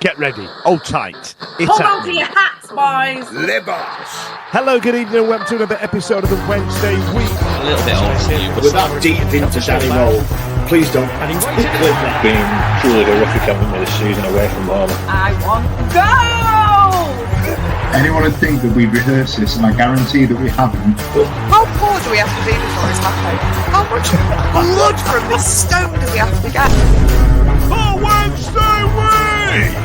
Get ready. Hold tight. It's Hold on to your hats, boys. Libas. Hello, good evening, and welcome to another episode of the Wednesday Week. A little bit old for you, but With that deep into Danny Roll, please don't clip that. Been truly horrific having this season away from home. I want goals. Anyone would think that we rehearse this, and I guarantee that we haven't. How poor do we have to be before it's happening? How much blood from this stone do we have to get? The Wednesday Week.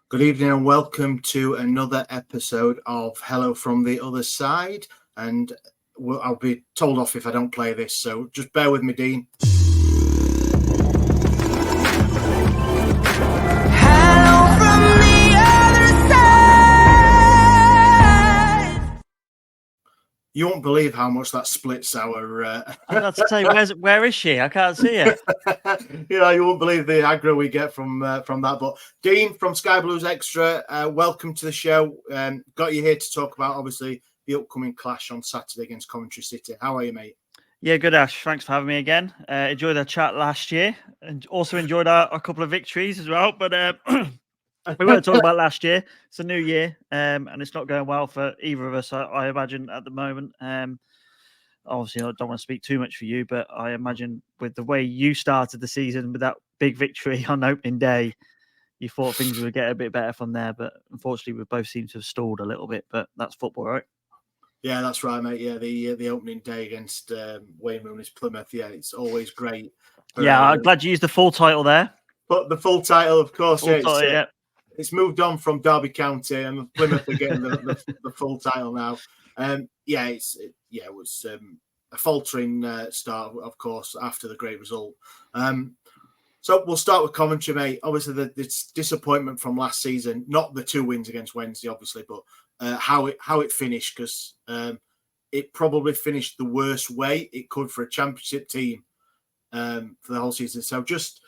Good evening and welcome to another episode of Hello from the Other Side. And I'll be told off if I don't play this, so just bear with me, Dean. Hello from the other side. You won't believe how much that splits our... I got to say, where is she? I can't see her. you won't believe the aggro we get from that. But Dean from Sky Blues Extra, welcome to the show. Got you here to talk about, obviously, the upcoming clash on Saturday against Coventry City. How are you, mate? Yeah, good, Ash. Thanks for having me again. Enjoyed our chat last year and also enjoyed a couple of victories as well. But we weren't talking about last year. It's a new year and it's not going well for either of us, I imagine, at the moment. Obviously, I don't want to speak too much for you, but I imagine with the way you started the season with that big victory on opening day, you thought things would get a bit better from there. But unfortunately, we both seem to have stalled a little bit. But that's football, right? Yeah, that's right, mate. Yeah, the opening day against Wayne Rooney's Plymouth. Yeah, it's always great. Yeah, I'm glad you used the full title there. But the full title, of course, Title. It's moved on from Derby County, and Plymouth are getting the full title now. It was a faltering start, of course, after the great result. So we'll start with Coventry, mate. Obviously, the disappointment from last season, not the 2 wins against Wednesday, obviously, but how it finished, because it probably finished the worst way it could for a championship team for the whole season. So just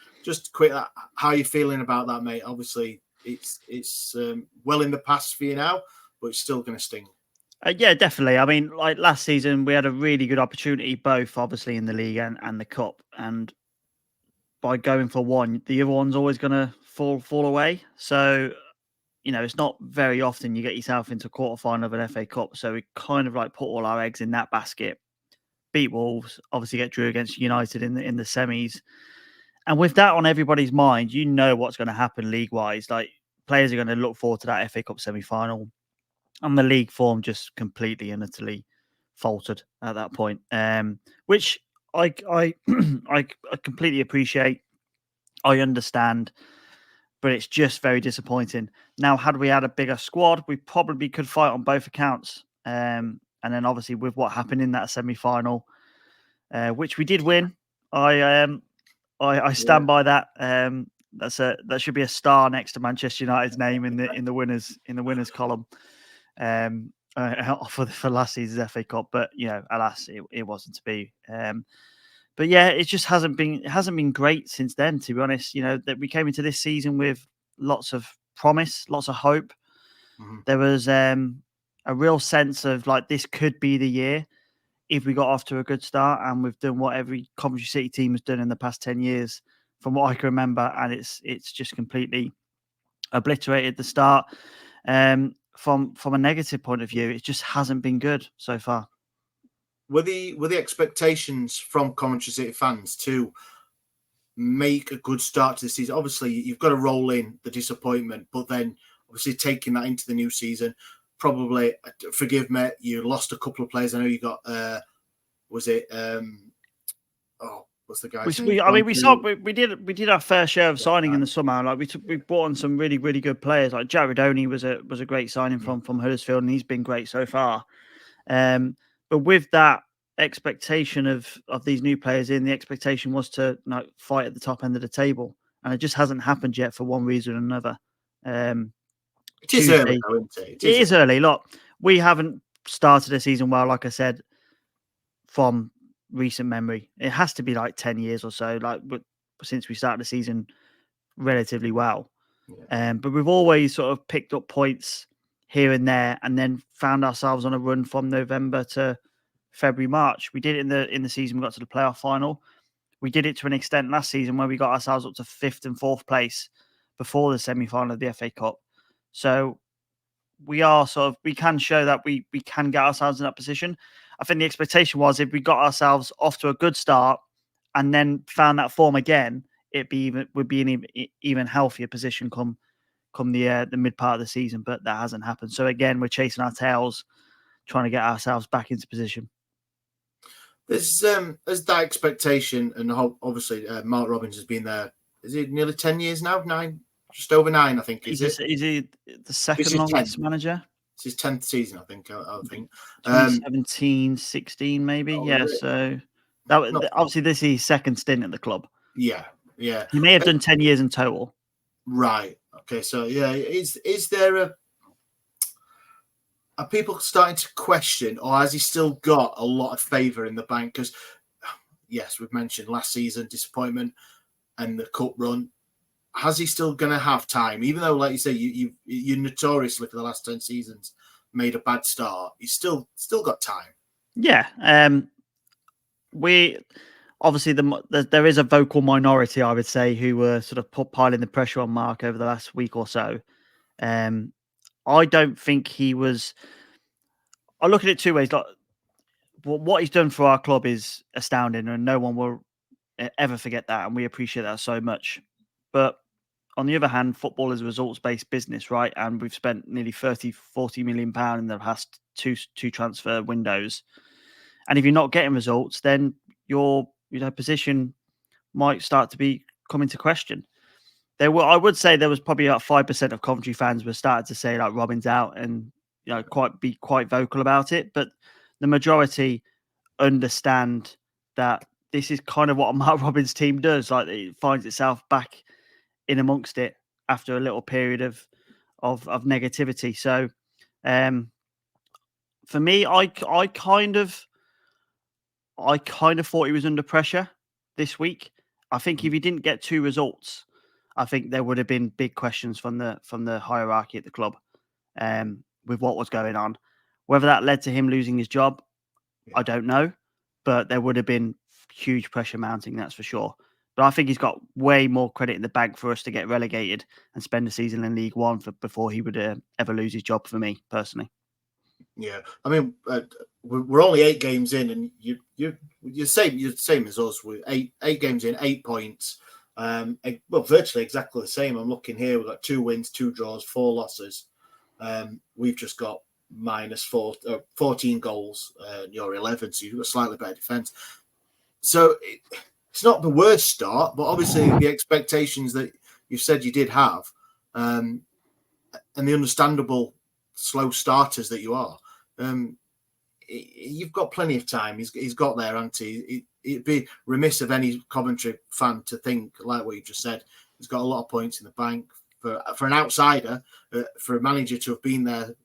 quick, how are you feeling about that, mate? Obviously, it's well in the past for you now, but it's still going to sting. Yeah, definitely. I mean, like last season, we had a really good opportunity, both obviously in the league and the cup. And by going for one, the other one's always going to fall away. So, it's not very often you get yourself into a quarterfinal of an FA Cup. So we kind of like put all our eggs in that basket. Beat Wolves, obviously get drew against United in the semis. And with that on everybody's mind, you know what's going to happen league-wise. Like, players are going to look forward to that FA Cup semi-final. And the league form just completely and utterly faltered at that point, which I completely appreciate. I understand, but it's just very disappointing. Now, had we had a bigger squad, we probably could fight on both accounts. And then obviously with what happened in that semi-final, which we did win, I stand by that. That should be a star next to Manchester United's name in the winners column. For last season's FA Cup, but alas, it wasn't to be. But yeah, it just hasn't been great since then. To be honest, that we came into this season with lots of promise, lots of hope. Mm-hmm. There was a real sense of like this could be the year if we got off to a good start, and we've done what every Coventry City team has done in the past 10 years, from what I can remember, and it's just completely obliterated the start. From a negative point of view, it just hasn't been good so far. Were the expectations from Coventry City fans to make a good start to the season? Obviously, you've got to roll in the disappointment, but then obviously taking that into the new season, probably, forgive me, you lost a couple of players. I know you got, what's the guy? We did our fair share of signing in the summer. Like we brought on some really, really good players. Like Jared Oney was a great signing from Huddersfield, and he's been great so far. But with that expectation of these new players in, the expectation was to fight at the top end of the table, and it just hasn't happened yet for one reason or another. It is early, though, isn't it? It is early. Look, we haven't started the season well, like I said, from recent memory. It has to be like 10 years or so, since we started the season relatively well. Yeah. But we've always sort of picked up points here and there, and then found ourselves on a run from November to February, March. We did it in the season. We got to the playoff final. We did it to an extent last season where we got ourselves up to 5th and 4th place before the semi-final of the FA Cup. So we can show that we can get ourselves in that position. I think the expectation was if we got ourselves off to a good start and then found that form again, would be in an even healthier position come the mid part of the season. But that hasn't happened. So again, we're chasing our tails, trying to get ourselves back into position. There's that expectation, and obviously Mark Robbins has been there. Is it nearly 10 years now? 9, just over 9, I think. Is he the second longest manager? It's his 10th season, I think. I think 2017, 16, maybe. Oh, yeah. really? So that was obviously this is his second stint at the club. Yeah. He may have done 10 years in total. Right. Okay. So yeah, is there are people starting to question, or has he still got a lot of favour in the bank? Because yes, we've mentioned last season disappointment and the cup run. Has he still going to have time? Even though, like you say, you notoriously for the last 10 seasons made a bad start, he's still got time. Yeah. We obviously there is a vocal minority, I would say, who were sort of piling the pressure on Mark over the last week or so. I don't think he was. I look at it two ways. Like, what he's done for our club is astounding, and no one will ever forget that, and we appreciate that so much. But on the other hand, football is a results-based business, right? And we've spent nearly 30-40 million pounds in the past two transfer windows. And if you're not getting results, then your position might start to come into question. I would say there was probably about 5% of Coventry fans were starting to say like Robin's out and be quite vocal about it. But the majority understand that this is kind of what Mark Robins' team does. Like it finds itself back in amongst it after a little period of negativity. So for me, I kind of thought he was under pressure this week. I think if he didn't get 2 results, I think there would have been big questions from the hierarchy at the club with what was going on. Whether that led to him losing his job, I don't know. But there would have been huge pressure mounting, that's for sure. But I think he's got way more credit in the bank for us to get relegated and spend a season in League One before he would ever lose his job, for me, personally. Yeah. I mean, we're only 8 games in, and you're the same as us. We're 8 games in, 8 points. Well, virtually exactly the same. I'm looking here. We've got 2 wins, 2 draws, 4 losses. We've just got minus 14 goals. You're 11, so you've got slightly better defence. So it's not the worst start, but obviously the expectations that you said you did have, and the understandable slow starters that you are, you've got plenty of time. He's got there, hasn't he? It'd be remiss of any Coventry fan to think, like what you just said, he's got a lot of points in the bank. For an outsider, for a manager to have been there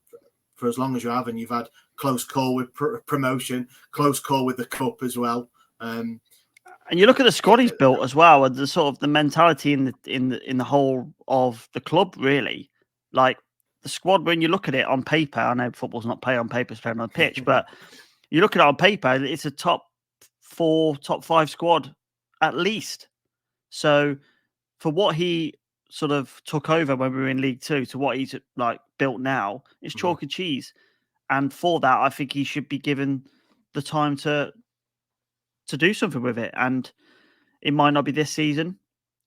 for as long as you have, and you've had close call with promotion, close call with the cup as well. And you look at the squad he's built as well, and the sort of the mentality in the whole of the club, really. Like the squad, when you look at it on paper, I know football's not played on paper, it's played on the pitch, but you look at it on paper, it's a top 4, top 5 squad at least. So for what he sort of took over when we were in League 2 to what he's like built now, it's chalk and cheese. And for that, I think he should be given the time to do something with it. And it might not be this season;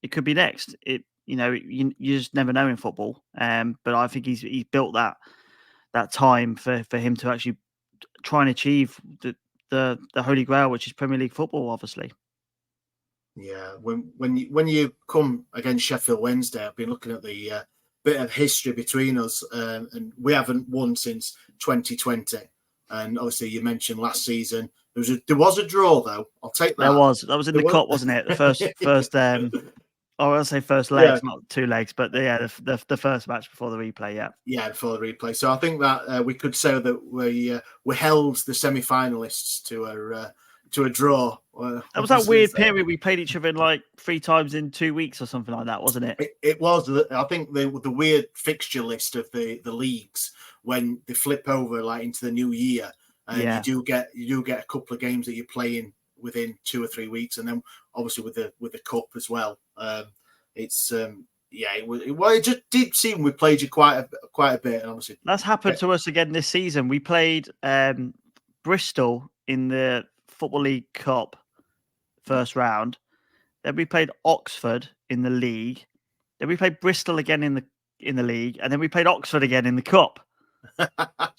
it could be next. You just never know in football. But I think he's built that time for him to actually try and achieve the Holy Grail, which is Premier League football, obviously. Yeah, when you come against Sheffield Wednesday, I've been looking at the bit of history between us, and we haven't won since 2020. And obviously, you mentioned last season there was a draw, though. I'll take that. That was in the cup, wasn't it? The first. I'll say first legs, not 2 legs, but the first match before the replay. Yeah, before the replay. So I think that we could say that we held the semi-finalists to a draw. That was that weird period we played each other in like 3 times in 2 weeks or something like that, wasn't it? It was. I think the weird fixture list of the leagues when they flip over like into the new year, and you do get a couple of games that you're playing within 2 or 3 weeks, and then obviously with the cup as well. It just did seem we played you quite a bit, and obviously that's happened to us again this season. We played Bristol in the Football League Cup first round. Then we played Oxford in the league. Then we played Bristol again in the league, and then we played Oxford again in the cup. So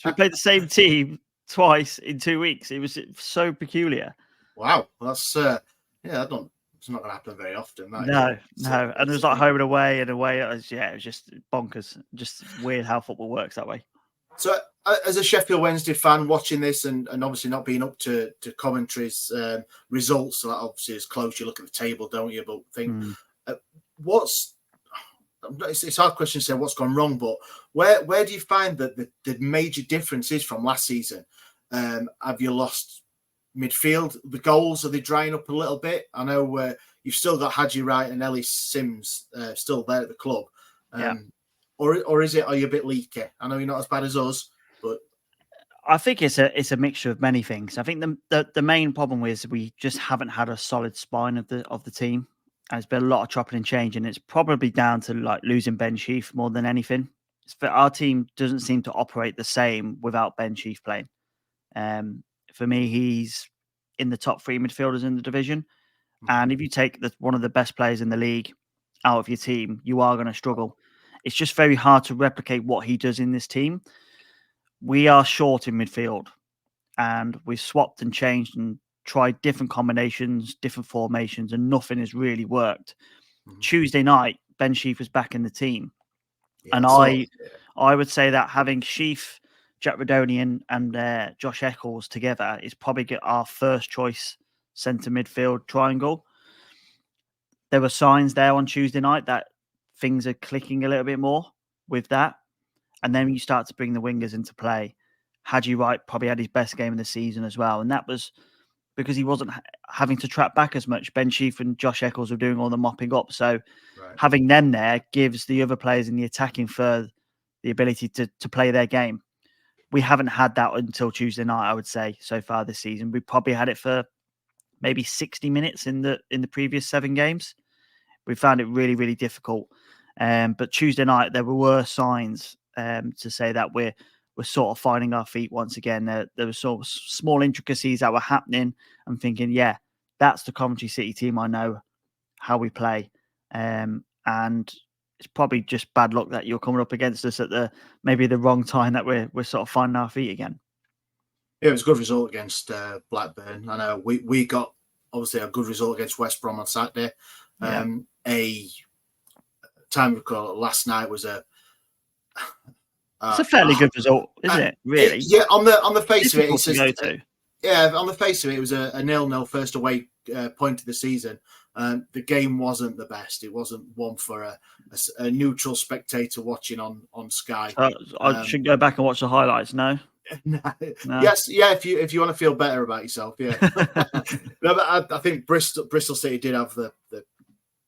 we played the same team twice in 2 weeks. It was so peculiar. Wow, that's it's not going to happen very often. No. And it was like home and away and away. It was just bonkers. Just weird how football works that way. So, as a Sheffield Wednesday fan watching this, and obviously not being up to Coventry's results, so obviously as close you look at the table, don't you? But think it's a hard question to say what's gone wrong, but where do you find that the major difference is from last season? Have you lost midfield? The goals, are they drying up a little bit? I know you've still got Hadji Wright and Ellie Sims still there at the club. Or are you a bit leaky? I know you're not as bad as us, but I think it's a mixture of many things. I think the main problem is we just haven't had a solid spine of the team. There's been a lot of chopping and changing. It's probably down to like losing Ben Sheaf more than anything. Our team doesn't seem to operate the same without Ben Sheaf playing. For me, he's in the top 3 midfielders in the division. And if you take one of the best players in the league out of your team, you are going to struggle. It's just very hard to replicate what he does in this team. We are short in midfield, and we've swapped and changed and tried different combinations, different formations, and nothing has really worked. Tuesday night, Ben Sheaf was back in the team. And I would say that having Sheaf, Jack Radonian, and Josh Eccles together is probably our first choice centre midfield triangle. There were signs there on Tuesday night that things are clicking a little bit more with that. And then you start to bring the wingers into play. Hadji Wright probably had his best game of the season as well. And that was because he wasn't having to trap back as much. Ben Sheaf and Josh Eccles were doing all the mopping up. So having them there gives the other players in the attacking third the ability to play their game. We haven't had that until Tuesday night, I would say, so far this season. We probably had it for maybe 60 minutes in the previous 7 games. We found it really, really difficult. But Tuesday night, there were signs to say that we're sort of finding our feet once again. There were sort of small intricacies that were happening. I'm thinking, that's the Coventry City team. I know how we play. And it's probably just bad luck that you're coming up against us at maybe the wrong time that we're sort of finding our feet again. Yeah, it was a good result against Blackburn. I know we got obviously a good result against West Brom on Saturday. A time recall last night was it's a fairly good result, isn't it? Really? On the face of it, it's on the face of it, it was a 0-0 first away point of the season. The game wasn't the best. It wasn't one for a neutral spectator watching on Sky. I should go back and watch the highlights. No. No. Yes, if you want to feel better about yourself, No, but I think Bristol City did have the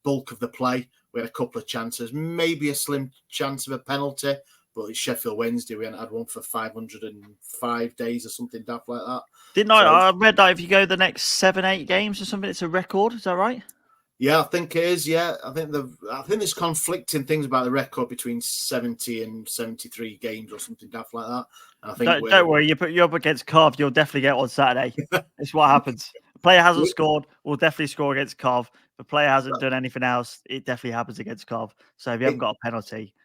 bulk of the play. We had a couple of chances, maybe a slim chance of a penalty, but it's Sheffield Wednesday. We hadn't had one for 505 days or something daft like that. I read that if you go the next 7-8 games or something, it's a record. Is that right? Yeah, I think it is. Yeah, I think there's conflicting things about the record between 70 and 73 games or something daft like that. And I think don't worry, you're up against Cov. You'll definitely get one Saturday. It's what happens. The player hasn't scored, we'll definitely score against Cov. If the player hasn't done anything else, it definitely happens against Cov. So if you haven't got a penalty,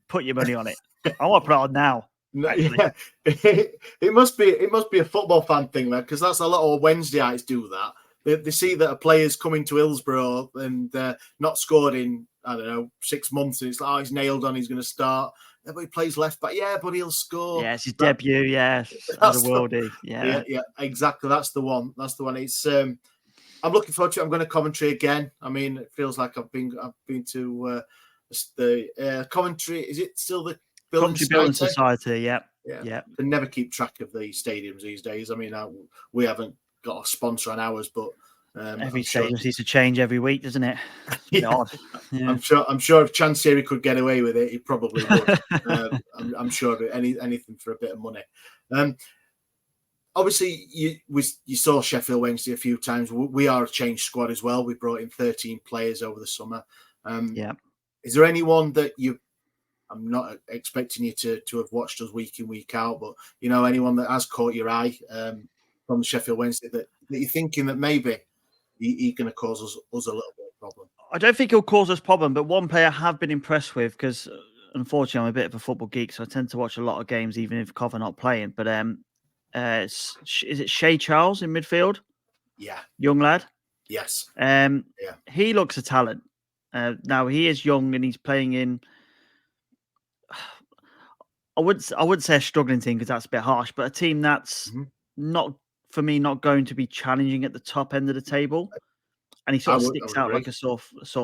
put your money on it. I want to put it on now. Yeah. It must be a football fan thing, man, because that's a lot of Wednesdayites do that. They see that a player's coming to Hillsborough and not scored in, 6 months, and it's like, he's nailed on, he's going to start. But he plays left back. Yeah, but he'll score. Yeah, it's his debut. Yeah, as a worldie. Yeah, exactly. That's the one. It's. I'm looking forward to it. I'm going to Coventry again. I mean, it feels like I've been to the Coventry. Is it still the Coventry Building Society? Yeah. They never keep track of the stadiums these days. I mean, we haven't got a sponsor on ours, but every stadium needs to change every week, doesn't it? Yeah. I'm sure if Chansiri could get away with it, he probably would. I'm sure of it. Anything for a bit of money. obviously, you saw Sheffield Wednesday a few times. We are a changed squad as well. We brought in 13 players over the summer. Is there anyone that I'm not expecting you to have watched us week in, week out, but anyone that has caught your eye from Sheffield Wednesday that you're thinking that maybe he's going to cause us a little bit of problem? I don't think he'll cause us problem, but one player I have been impressed with, because unfortunately I'm a bit of a football geek, so I tend to watch a lot of games even if Cov are not playing. But is it Shea Charles in midfield? Yeah, young lad. Yes. He looks a talent. Now he is young and he's playing in. I would say a struggling team because that's a bit harsh, but a team that's not going to be challenging at the top end of the table, and he sort of sticks out like a sore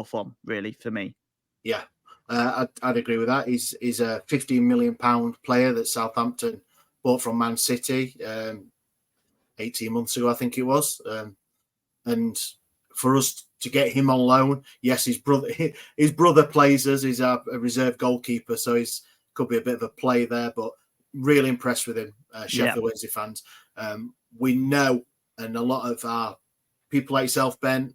thumb, really, for me. Yeah, I'd agree with that. He's a £15 million player that Southampton bought from Man City 18 months ago, I think it was, and for us to get him on loan, yes, his brother plays us. He's a reserve goalkeeper, so he's could be a bit of a play there, but really impressed with him, Sheffield Wednesday fans. We know, and a lot of our people like yourself, Ben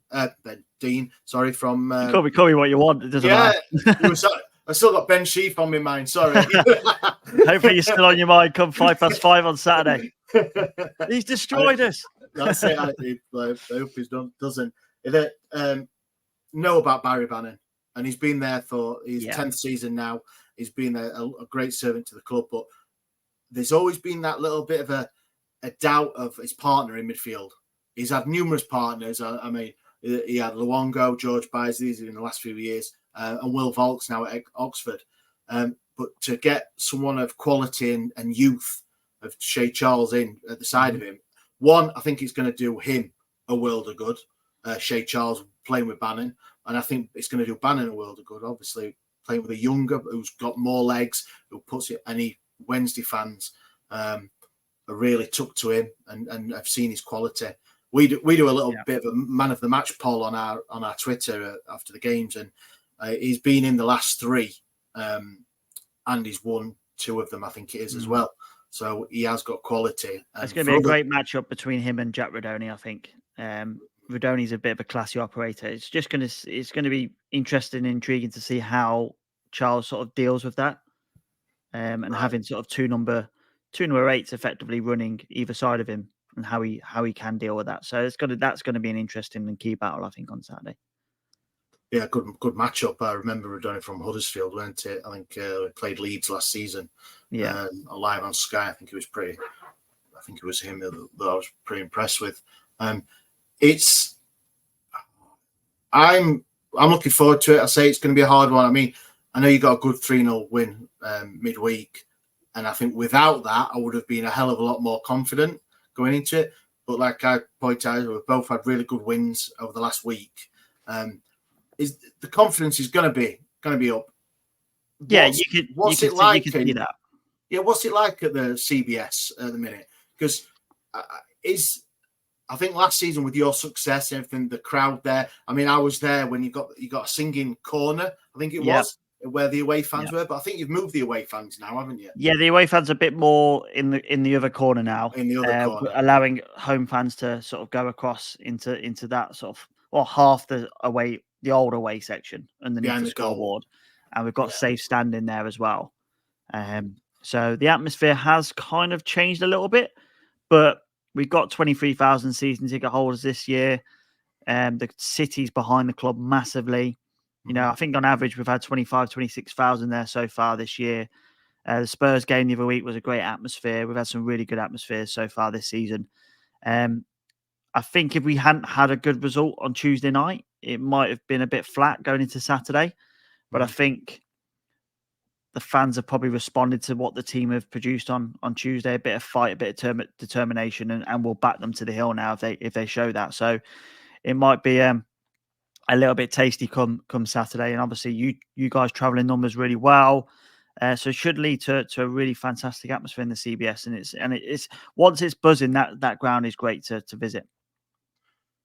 Dean, sorry, from... call me what you want, it doesn't matter. I still got Ben Sheaf on my mind, sorry. Hopefully you're still on your mind come 5:05 on Saturday. He's destroyed us. That's it. I hope he doesn't. Know about Barry Bannon, and he's been there for his 10th season now. He's been a great servant to the club, but there's always been that little bit of a doubt of his partner in midfield. He's had numerous partners. I mean, he had Luongo, George Bisley in the last few years, and Will Vaulks now at Oxford. But to get someone of quality and youth of Shea Charles in at the side of him, one, I think it's going to do him a world of good. Shea Charles playing with Bannon, and I think it's going to do Bannon a world of good. Obviously, playing with a younger who's got more legs, who puts it. Any Wednesday fans are really took to him and have seen his quality. We do a little bit of a man of the match poll on our Twitter after the games, and he's been in the last 3, and he's won 2 of them, I think it is as well. So he has got quality. It's going to be a great matchup between him and Jack Rodoni, I think. Rodoni's a bit of a classy operator. It's going to be interesting and intriguing to see how Charles sort of deals with that, and having sort of two number 8s effectively running either side of him, and how he can deal with that. So that's going to be an interesting and key battle, I think, on Saturday. Yeah, good matchup. I remember Rodoni from Huddersfield, weren't it? I think we played Leeds last season. Yeah, live on Sky. I think it was him that I was pretty impressed with. I'm looking forward to it. I say it's going to be a hard one. I mean, I know you got a good 3-0 win midweek, and I think without that, I would have been a hell of a lot more confident going into it. But like I pointed out, we've both had really good wins over the last week. Is the confidence is going to be up? Yeah, what's it like at the CBS at the minute? Because I think last season with your success, everything, the crowd there. I mean, I was there when you got a singing corner. I think it was where the away fans were, but I think you've moved the away fans now, haven't you? Yeah, the away fans are a bit more in the other corner now. In the other corner, allowing home fans to sort of go across into that sort of half the old away section underneath the scoreboard, and we've got safe standing there as well. So the atmosphere has kind of changed a little bit, but we've got 23,000 season ticket holders this year. The city's behind the club massively. You know, I think on average we've had 26,000 there so far this year. The Spurs game the other week was a great atmosphere. We've had some really good atmospheres so far this season. I think if we hadn't had a good result on Tuesday night, it might have been a bit flat going into Saturday. But I think the fans have probably responded to what the team have produced on Tuesday. A bit of fight, a bit of determination, and we'll back them to the hill now if they show that. So it might be a little bit tasty come Saturday. And obviously you guys traveling numbers really well. So it should lead to a really fantastic atmosphere in the CBS. And it's once it's buzzing, that ground is great to visit.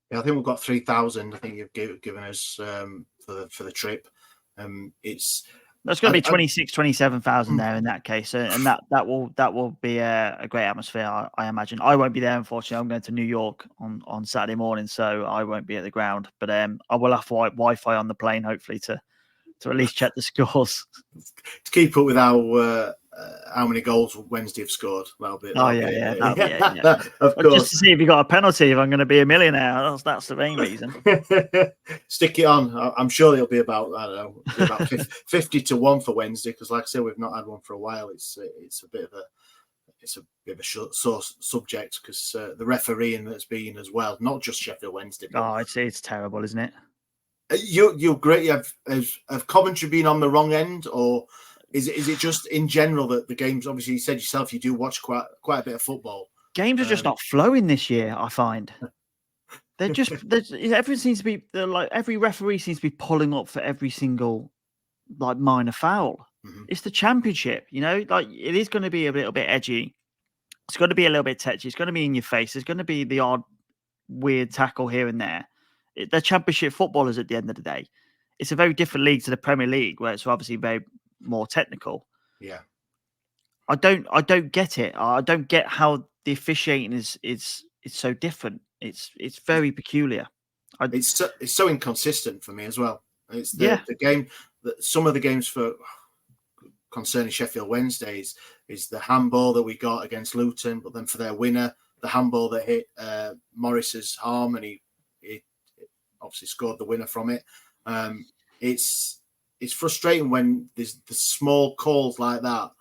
Yeah, I think we've got 3,000. I think you've given us for the trip. There's going to be 26, 27,000 there in that case, and that will be a great atmosphere. I imagine. I won't be there, unfortunately. I'm going to New York on Saturday morning, so I won't be at the ground. But I will have Wi-Fi on the plane, hopefully, to at least check the scores. To keep up with how many goals Wednesday have scored. That'll be Yeah. Of course. Just to see if you got a penalty, if I'm going to be a millionaire. That's the main reason. Stick it on. I'm sure it'll be about, I don't know, about 50-1 for Wednesday, because like I said, we've not had one for a while. It's a bit of a sore subject, because the refereeing that's been as well, not just Sheffield Wednesday. It's terrible, isn't it? You agree? Have Coventry been on the wrong end, or is it just in general that the games? Obviously, you said yourself you do watch quite a bit of football. Games are just not flowing this year. I find everything seems to be like every referee seems to be pulling up for every single like minor foul. Mm-hmm. It's the Championship, like it is going to be a little bit edgy. It's going to be a little bit touchy. It's going to be in your face. There's going to be the odd weird tackle here and there. They're Championship footballers at the end of the day. It's a very different league to the Premier League, where it's obviously very more technical. Yeah, I don't get it. I don't get how the officiating is so different. It's very peculiar. It's so inconsistent for me as well. It's the game that some of the games for concerning Sheffield Wednesdays is the handball that we got against Luton, but then for their winner, the handball that hit Morris's arm, and he obviously scored the winner from it. It's frustrating when there's the small calls like that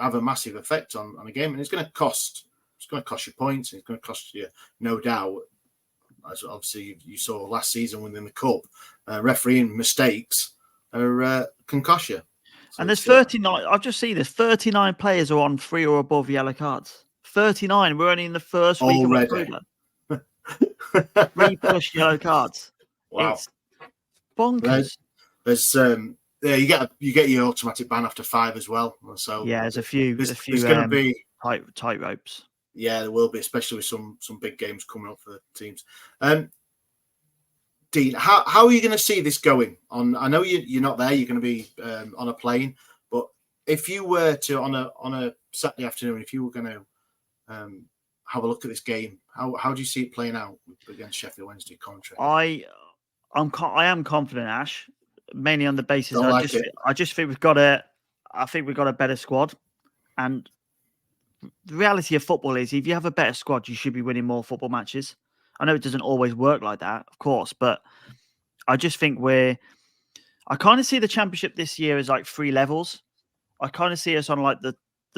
have a massive effect on a game, and it's going to cost you points, and it's going to cost you, no doubt, as obviously you saw last season within the cup. Refereeing mistakes can cost you. So and there's 39. I've just seen this. 39 players are on 3 or above yellow cards. 39. We're only in the first week of October. 3+ yellow cards. Wow, it's bonkers. There's you get your automatic ban after 5 as well. So there's a few. There's going to be tight ropes. Yeah, there will be, especially with some big games coming up for the teams. Dean, how are you going to see this going on? I know you're not there. You're going to be on a plane, but if you were to on a Saturday afternoon, if you were going to have a look at this game, how do you see it playing out against Sheffield Wednesday Coventry? I am confident, Ash, mainly on the basis I just think we've got a better squad, and the reality of football is if you have a better squad, you should be winning more football matches. I know it doesn't always work like that, of course, but I just think I kind of see the Championship this year as like 3 levels. I kind of see us on like the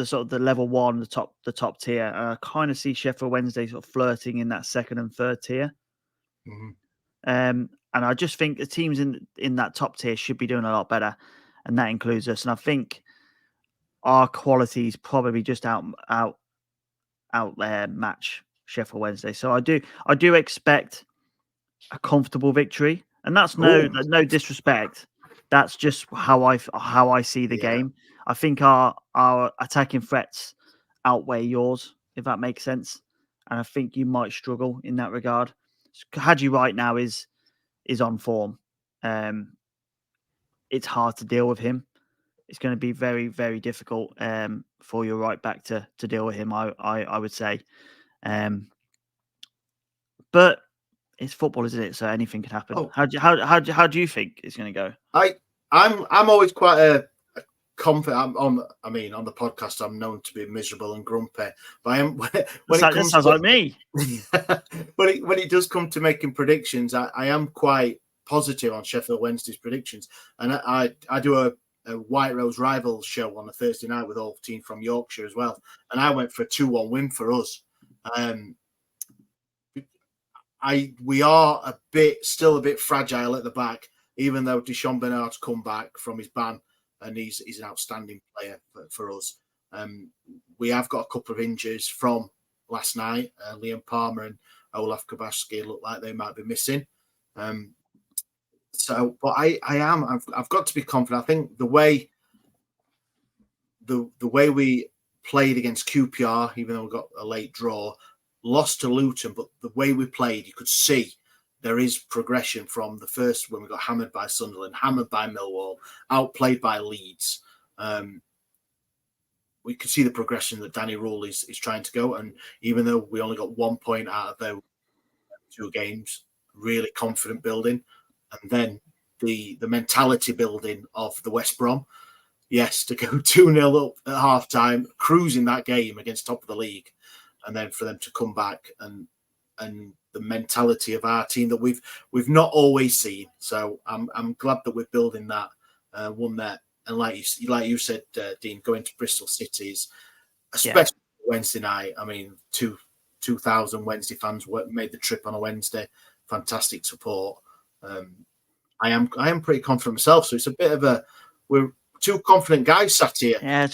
sort of the level 1, the top tier. And I kind of see Sheffield Wednesday sort of flirting in that 2nd and 3rd tier. Mm-hmm. And I just think the teams in that top tier should be doing a lot better, and that includes us. And I think our qualities probably just out match Sheffield Wednesday. So I do expect a comfortable victory, and that's no disrespect. That's just how I see the game. I think our attacking threats outweigh yours, if that makes sense, and I think you might struggle in that regard. Hadji right now is on form. It's hard to deal with him. It's going to be very, very difficult for your right back to deal with him, I would say. But it's football, isn't it? So anything can happen. Oh. How do you think it's going to go? I'm always quite a confident. On the podcast, I'm known to be miserable and grumpy. But I am when it comes sounds like me. when it does come to making predictions, I am quite positive on Sheffield Wednesday's predictions, and I do a White Rose Rivals show on a Thursday night with all the team from Yorkshire as well, and I went for a 2-1 win for us. We are still a bit fragile at the back, even though Deschamps Bernard's come back from his ban, and he's an outstanding player for us. We have got a couple of injuries from last night. Liam Palmer and Olaf Kabashki look like they might be missing. But I've got to be confident. I think the way we played against QPR, even though we got a late draw, lost to Luton, but the way we played, you could see there is progression from the first when we got hammered by Sunderland, hammered by Millwall, outplayed by Leeds. We could see the progression that Danny Rule is trying to go. And even though we only got 1 point out of those 2 games, really confident building. And then the mentality building of the West Brom. Yes, to go 2-0 up at half-time, cruising that game against top of the league. And then for them to come back and the mentality of our team that we've not always seen. So I'm glad that we're building that one there. And like you said, Dean, going to Bristol City is, especially Wednesday night. I mean, 2,000 Wednesday fans made the trip on a Wednesday. Fantastic support. I am pretty confident myself. So it's a bit of we're 2 confident guys sat here. Yeah,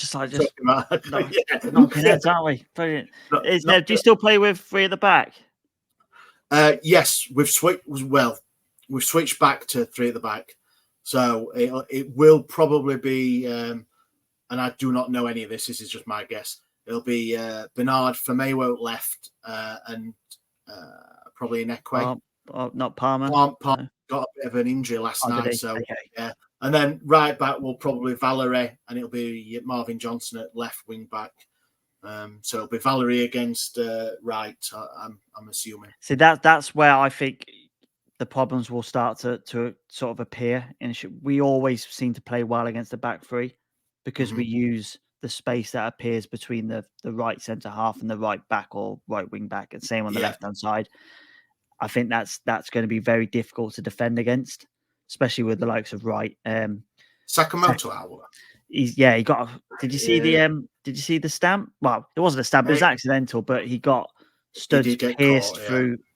knocking heads, aren't we? Brilliant. Do you still play with 3 at the back? Yes, we've switched back to 3 at the back. So it will probably be, and I do not know any of this. This is just my guess. It'll be Bernard Firmino left, and probably Inekwe. Not Palmer. Palmer got a bit of an injury last night, so yeah. And then right back will probably Valerie, and it'll be Marvin Johnson at left wing back. So it'll be Valerie against right. I'm assuming. See, that's where I think the problems will start to sort of appear. And we always seem to play well against the back 3 because we use the space that appears between the right centre half and the right back or right wing back, and same on the left hand side. I think that's going to be very difficult to defend against, especially with the likes of Wright. Sakamoto out. He got. Did you see the stamp? Well, it wasn't a stamp; it was accidental, but he got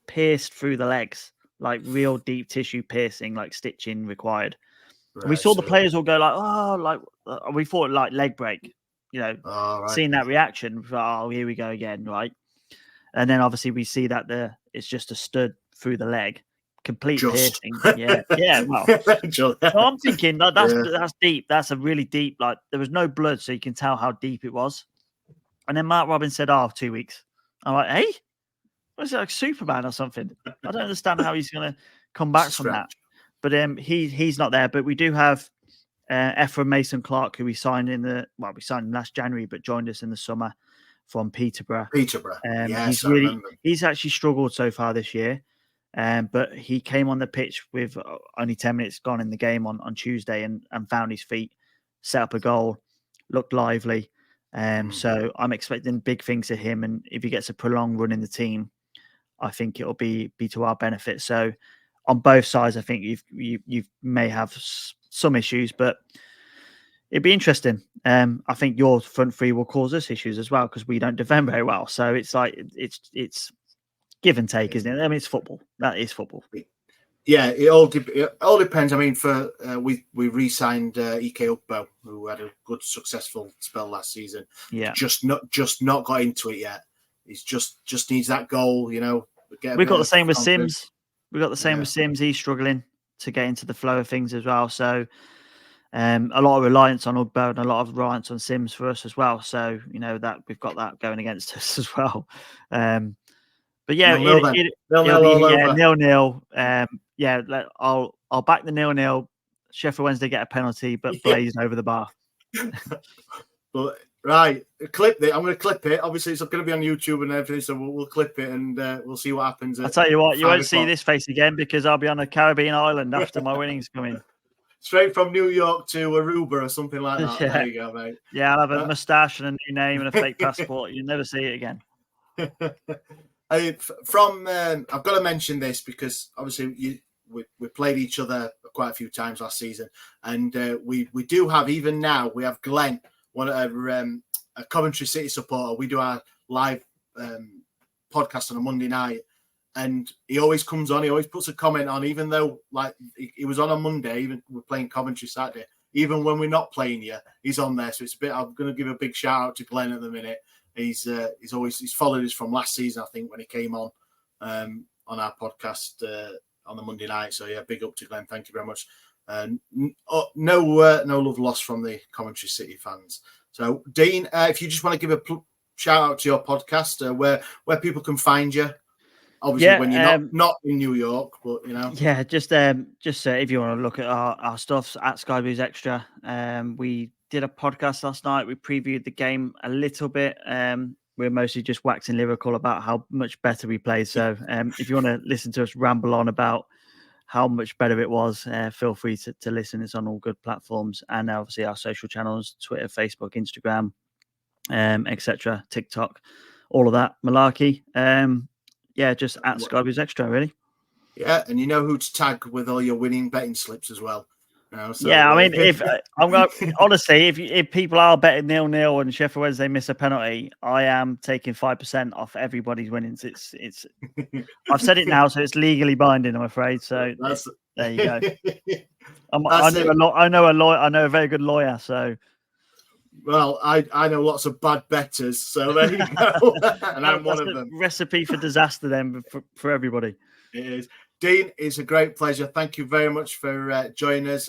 pierced through the legs, like real deep tissue piercing, like stitching required. Right, we saw the players all go like, we thought like leg break, seeing that reaction. Oh, here we go again, right? And then obviously we see that it's just a stud through the leg, complete piercing. Yeah. Well, so I'm thinking that's deep. That's a really deep. Like there was no blood, so you can tell how deep it was. And then Mark Robbins said, 2 weeks. I'm like, hey, was it like Superman or something? I don't understand how he's going to come back from that. But he's not there. But we do have Ephraim Mason Clark, who we signed we signed last January, but joined us in the summer from Peterborough. Yes, he's actually struggled so far this year. But he came on the pitch with only 10 minutes gone in the game on Tuesday and found his feet, set up a goal, looked lively. So I'm expecting big things of him. And if he gets a prolonged run in the team, I think it'll be to our benefit. So on both sides, I think you may have some issues, but it'd be interesting. I think your front 3 will cause us issues as well because we don't defend very well. So it's like it's give and take, isn't it? I mean, it's football. That is football. Yeah, it all depends. I mean, we re-signed Ike Ugbo, who had a good successful spell last season. Yeah, just not got into it yet. He's just needs that goal. We've got the same with Sims. We've got the same with Sims. He's struggling to get into the flow of things as well. So a lot of reliance on Ugbo and a lot of reliance on Sims for us as well. So that we've got that going against us as well. But yeah, nil-nil. 0-0. I'll back the 0-0. Sheffield Wednesday get a penalty, but blazing over the bar. But right, clip it. I'm going to clip it. Obviously, it's going to be on YouTube and everything, so we'll clip it and we'll see what happens. I'll tell you what, you won't see this face again because I'll be on a Caribbean island after my winnings come in. Straight from New York to Aruba or something like that. Yeah. There you go, mate. Yeah, I'll have a moustache and a new name and a fake passport. You'll never see it again. I've got to mention this because obviously we played each other quite a few times last season, and we do have, even now we have Glenn, one of a Coventry City supporter. We do our live podcast on a Monday night, and he always comes on. He always puts a comment on, even though like he was on Monday. Even we're playing Coventry Saturday. Even when we're not playing you, he's on there. So it's a bit. I'm going to give a big shout out to Glenn at the minute. He's followed us from last season, I think, when he came on our podcast on the Monday night. So yeah, big up to Glenn. Thank you very much. No love lost from the Coventry City fans. So Dean, if you just want to give a shout out to your podcast, where people can find you. Obviously, when you're not in New York, but Yeah, just if you want to look at our stuff at Sky Blues Extra, we did a podcast last night. We previewed the game a little bit. We're mostly just waxing lyrical about how much better we played. So if you want to listen to us ramble on about how much better it was, feel free to listen. It's on all good platforms, and obviously our social channels: Twitter, Facebook, Instagram, etc., TikTok, all of that malarkey. Just at Sky Blues Extra, really. Yeah, and you know who to tag with all your winning betting slips as well. I mean, if I'm going honestly, if people are betting 0-0 and Sheffield Wednesday miss a penalty, I am taking 5% off everybody's winnings. It's I've said it now, so it's legally binding, I'm afraid. So there you go. I know a very good lawyer. So. Well, I know lots of bad bettors, so there you go. And I'm one of them. Recipe for disaster then for everybody. It is. Dean, it's a great pleasure. Thank you very much for joining us.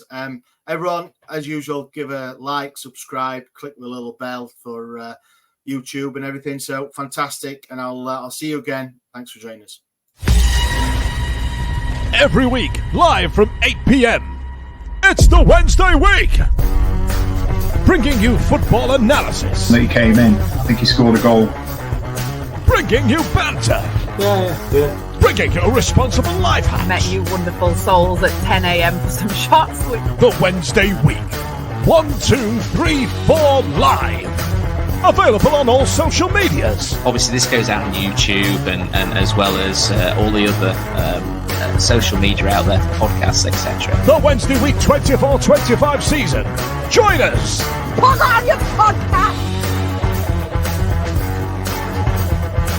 Everyone, as usual, give a like, subscribe, click the little bell for YouTube and everything. So fantastic. And I'll see you again. Thanks for joining us. Every week, live from 8 p.m. It's the Wednesday week. Bringing you football analysis. He came in. I think he scored a goal. Bringing you banter. Yeah. Bringing you responsible life hacks. Met you wonderful souls at 10 a.m. for some shots. The Wednesday week. 1, 2, 3, 4 live. Available on all social medias. Obviously, this goes out on YouTube and as well as all the other social media out there, podcasts, etc. The Wednesday week 24-25 season. Join us. Put on your podcast.